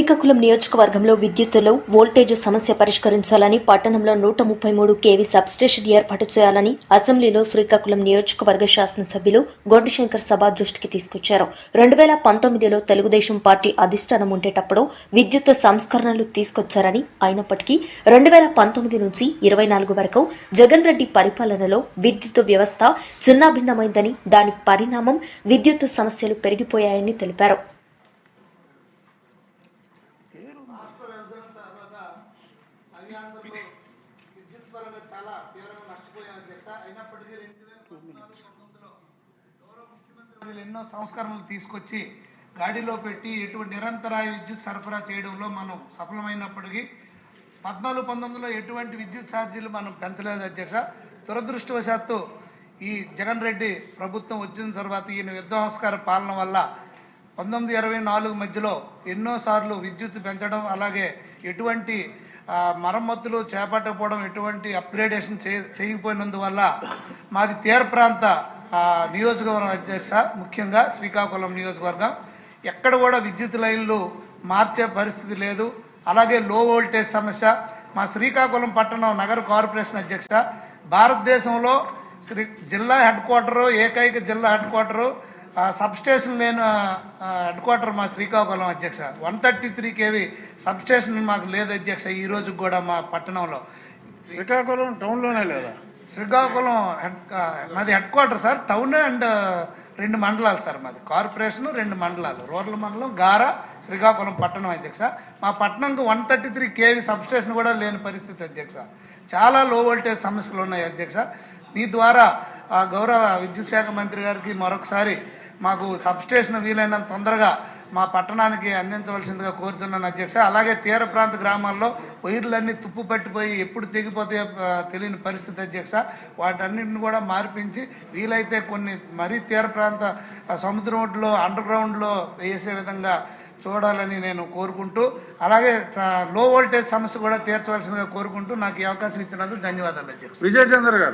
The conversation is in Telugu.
శ్రీకాకుళం నియోజకవర్గంలో విద్యుత్తులో వోల్టేజ్ సమస్య పరిష్కరించాలని పట్టణంలో 133 కేవీ సబ్స్టేషన్ ఏర్పాటు చేయాలని అసెంబ్లీలో శ్రీకాకుళం నియోజకవర్గ శాసనసభ్యులు గొడ్డుశంకర్ సభ దృష్టికి తీసుకొచ్చారు. 2019లో తెలుగుదేశం పార్టీ అధిష్టానం ఉండేటప్పుడు విద్యుత్ సంస్కరణలు తీసుకొచ్చారని, అయినప్పటికీ 2019 నుంచి 24 వరకు జగన్ రెడ్డి పరిపాలనలో విద్యుత్ వ్యవస్థ చిన్నాభిన్నమైందని, దాని పరిణామం విద్యుత్ సమస్యలు పెరిగిపోయాయని తెలిపారు. విద్యుత్ పరంగా చాలా తీవ్రంగా నష్టపోయాం అధ్యక్ష. అయినప్పటికీ 2014-19లో గౌరవ ముఖ్యమంత్రి ఎన్నో సంస్కరణలు తీసుకొచ్చి గాడిలో పెట్టి ఎటువంటి నిరంతరాయ విద్యుత్ సరఫరా చేయడంలో మనం సఫలమైనప్పటికీ 14-19లో ఎటువంటి విద్యుత్ ఛార్జీలు మనం పెంచలేదు అధ్యక్ష. దురదృష్టవశాత్తు ఈ జగన్ రెడ్డి ప్రభుత్వం వచ్చిన తర్వాత ఈయన విధ్వంసకర పాలన వల్ల 1924 మధ్యలో ఎన్నోసార్లు విద్యుత్ పెంచడం, అలాగే ఎటువంటి మరమ్మతులు చేపట్టకపోవడం, ఎటువంటి అప్గ్రేడేషన్ చేయకపోయినందువల్ల మాది తీర ప్రాంత నియోజకవర్గం అధ్యక్ష. ముఖ్యంగా శ్రీకాకుళం నియోజకవర్గం ఎక్కడ కూడా విద్యుత్ లైన్లు మార్చే పరిస్థితి లేదు. అలాగే లో వోల్టేజ్ సమస్య. మా శ్రీకాకుళం పట్టణం నగర కార్పొరేషన్ అధ్యక్ష భారతదేశంలో జిల్లా హెడ్ క్వార్టరు, ఏకైక జిల్లా హెడ్ క్వార్టరు, సబ్స్టేషన్ లేని హెడ్ క్వార్టర్ మా శ్రీకాకుళం అధ్యక్ష. 133 కేవీ సబ్స్టేషన్ మాకు లేదు అధ్యక్ష. ఈ రోజు కూడా మా పట్టణంలో శ్రీకాకుళం టౌన్లోనే లేదా? శ్రీకాకుళం మాది head quarter sir. Town and 2 మండలాలు సార్. మాది కార్పొరేషన్ 2 మండలాలు, రూరల్ మండలం, గారా, శ్రీకాకుళం పట్టణం అధ్యక్ష. మా పట్టణంకు 133 కేవీ సబ్స్టేషన్ కూడా లేని పరిస్థితి అధ్యక్ష. చాలా లో వోల్టేజ్ సమస్యలు ఉన్నాయి అధ్యక్ష. మీ ద్వారా గౌరవ విద్యుత్ శాఖ మంత్రి గారికి మరొకసారి మాకు సబ్స్టేషన్ వీలైనంత తొందరగా మా పట్టణానికి అందించవలసిందిగా కోరుతున్నాను అధ్యక్ష. అలాగే తీర ప్రాంత గ్రామాల్లో వైర్లన్నీ తుప్పు పట్టిపోయి ఎప్పుడు తెగిపోతాయో తెలియని పరిస్థితి అధ్యక్ష. వాటన్నిటిని కూడా మార్పించి వీలైతే కొన్ని మరీ తీర ప్రాంత సముద్రం ఒడ్డులో అండర్ గ్రౌండ్లో వేసే విధంగా చూడాలని నేను కోరుకుంటూ, అలాగే లో వోల్టేజ్ సమస్య కూడా తీర్చవలసిందిగా కోరుకుంటూ నాకు ఈ అవకాశం ఇచ్చినందుకు ధన్యవాదాలు అధ్యక్ష. విజయచంద్ర గారు.